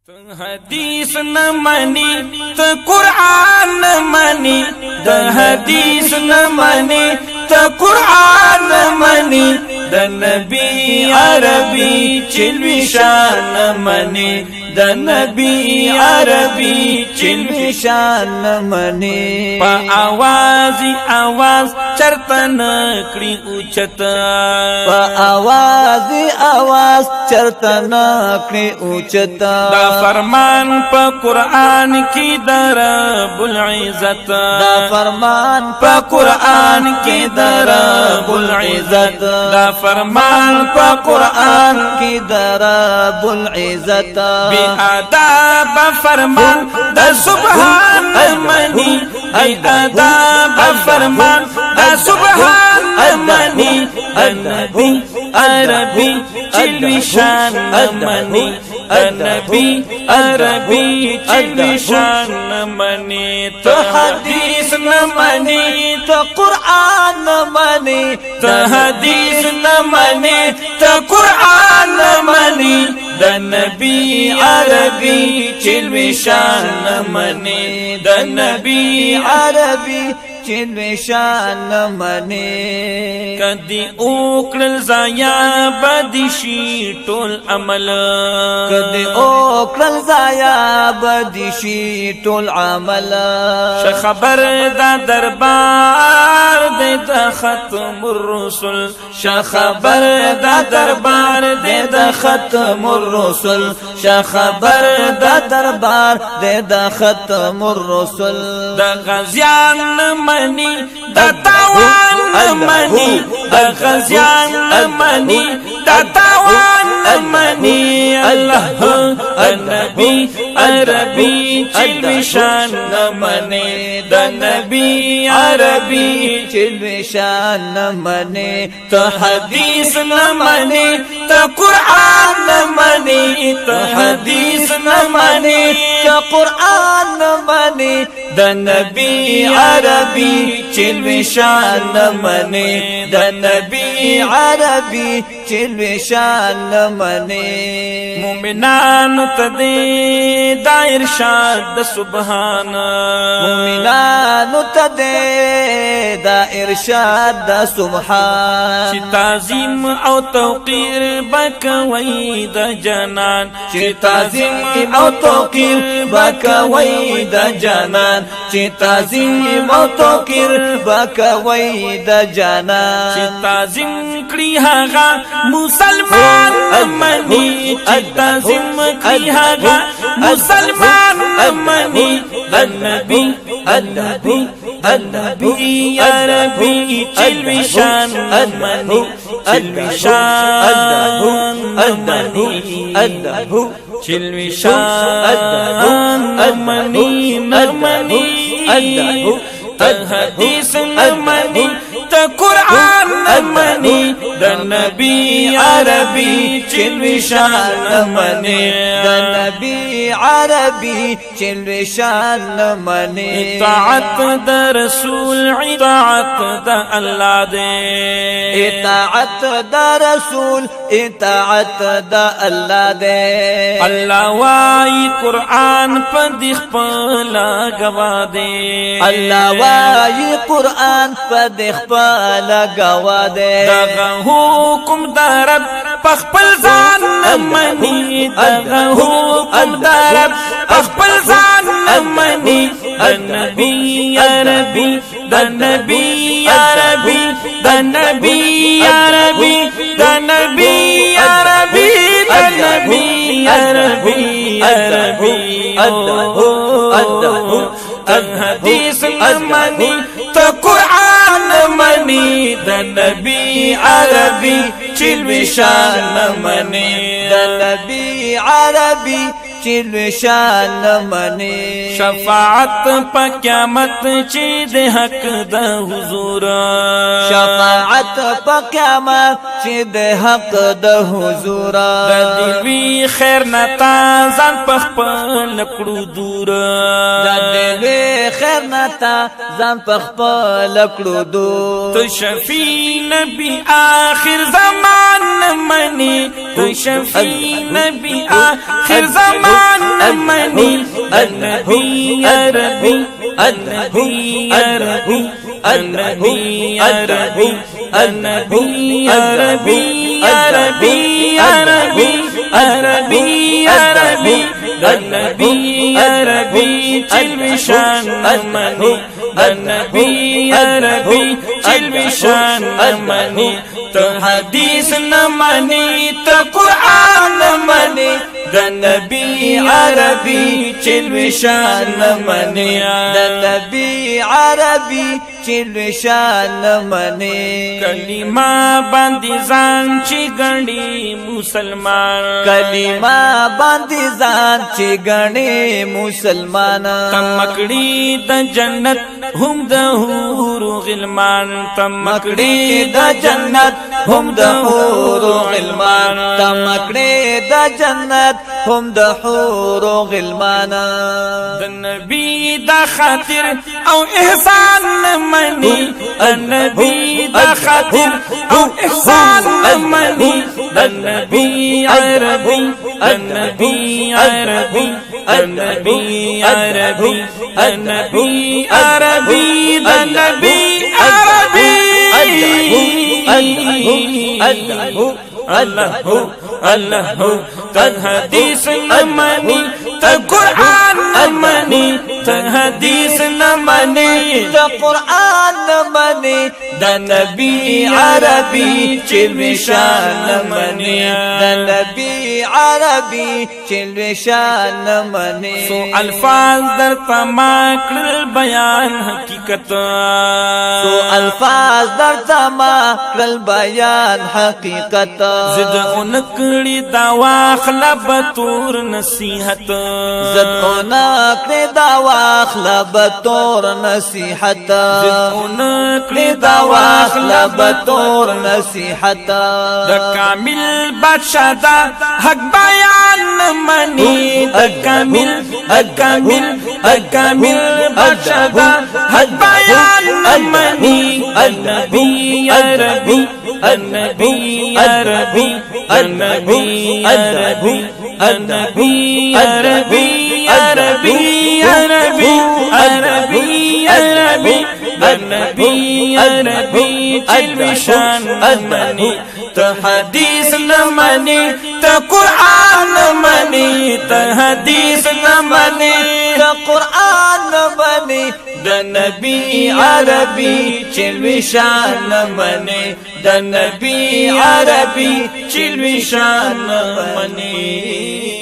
حدیث نہ منی تو قرآن نہ منی دا حدیث نہ منی تو قرآن نہ منی دا نبی عربی چلوی شان نہ منی دا نبی عربی چلوی شان نہ منی پا آوازی آواز چرتا نکڑی اوچتا پا آوازی آواز چرتا نکڑی اوچتا دا فرمان پا قرآن کی در رب العزت دا فرمان پا قرآن کی در رب العزت دا فرمان پا قرآن کی در رب العزت بی آداب فرمان دا سبحان منی بی آداب فرمان دا سبحان منی النبی عربی چلوی شان منی النبی عربی چلوی شان منی تو حدیث نہ منی تو قرآن نہ منی تو حدیث نہ منی تو قرآن نہ منی دا نبی عربی چلوی شان منی دا نبی عربی چلوی شان منی کدی اوکڑل زایا بدشی ټول عمل کدی اوکڑل زایا بدشی ټول عمل خبر دا دربار دے دا ختم الرسل خبر دا دربار دے دا ختم الرسل خبر دا دربار دے دا ختم الرسل دا غزیان منی دا تاوان منی دا غزیان منی دا تاوان منی اللہ النبی عربی چلوی شان منی دا نبی عربی چلوی شان منی تو حدیث نہ منی تو قرآن نہ منی تو حدیث نہ منی تو قرآن نہ منی دا نبی عربی چلوی شان منی دا نبی عربی چلوی شان منی مومنان تدی دا ارشاد سبحان مومنان تدی دا ارشاد دا سبحان چی تعظیم او توقیر بکوی دا جنان چی تعظیم او توقیر بکوی دا جنان چی تعظیم او توقیر بکوی دا جنان چی تعظیم کری هاگا مسلمان منی چی تعظیم کری هاگا مسلمان منی النبی النبی النبی عربی چلوی شان منی چلوی شان منی چلوی شان منی نرمنی حدیث نمنی تا قرآن منی دا نبی عربی چلوی شان منی دا نبی عربی چلوی شان منی اطاعت دا رسول اطاعت دا اللہ دے اطاعت دا رسول اطاعت دا اللہ دے اللہ وائی قرآن پا دیخ پلا گوا دے اللہ وائی قرآن پا دیخ پلا گوا دے دغا حکم دا رب پخپل زان منی دغا حکم دا رب پخپل زان منی النبی عربی دا نبی عربی دا نبی عربی دا نبی عربی دا نبی عربی عربی الحدیث نمانی تو قرآن منی دا نبی عربی چلوی شان منی دا نبی عربی چلوی شان منی شفاعت پا قیامت چی دے حق دا حضور شفاعت پا قیامت چی دے حق دا حضور دا دلوی خیر نتا زن پخ پا لکڑو دور دا دلوی خیر نتا تا ځان پخپل کړو دو تو شفیع نبی آخر زمان منی تو شفیع نبی آخر زمان منی النبی عربی النبی عربی النبی عربی النبی عربی عربی عربی عربی عربی النبی عربی چلوی شان منی النبی عربی چلوی شان منی تو حدیث نمانی تو قرآن منی د نبی عربی چلوی شان منی د نبی عربی چلوی شان منی کلمہ باندې ځان چې ګڼي مسلمان کلمہ باندې ځان چې ګڼي مسلمان تمکړي د جنت هم د حور غلمان تمکړي د جنت هم د حور غلمان تمکړي د جنت هم د حور غلمان د نبی د خاطر او احسان منی النبی د خاطر او احسان منی النبی عربی النبی عربی النبی عربی النبی عربی النبی عربی اللہ اللہ تن حدیث نمانی تا قرآن نمانی تن حدیث نمانی تا قرآن نمانی دا نبی عربی چلوی شان نمانی دا نبی عربی چلوی شان نمانی سو الفاظ در تماکل بیان حقیقت سو الفاظ در تماکل بیان حقیقت زد اونکڑی دا واخلا بطور نصیحت زد اونکڑی دا واخلا بطور نصیحت زد اونکڑی دا واخلا بطور نصیحت دا کامل بادشاہ دا حق بیان منی دا کامل بادشاہ دا حق بیان منی النبی عربی النبی عربی النبی عربی النبی عربی عربی عربی عربی عربی النبی عربی چلوی شان منی تا حدیث نمانی تا قرآن نمانی تا حدیث نمانی تا قرآن نمانی دا نبی عربی چلوی شان منی دا نبی عربی چلوی شان منی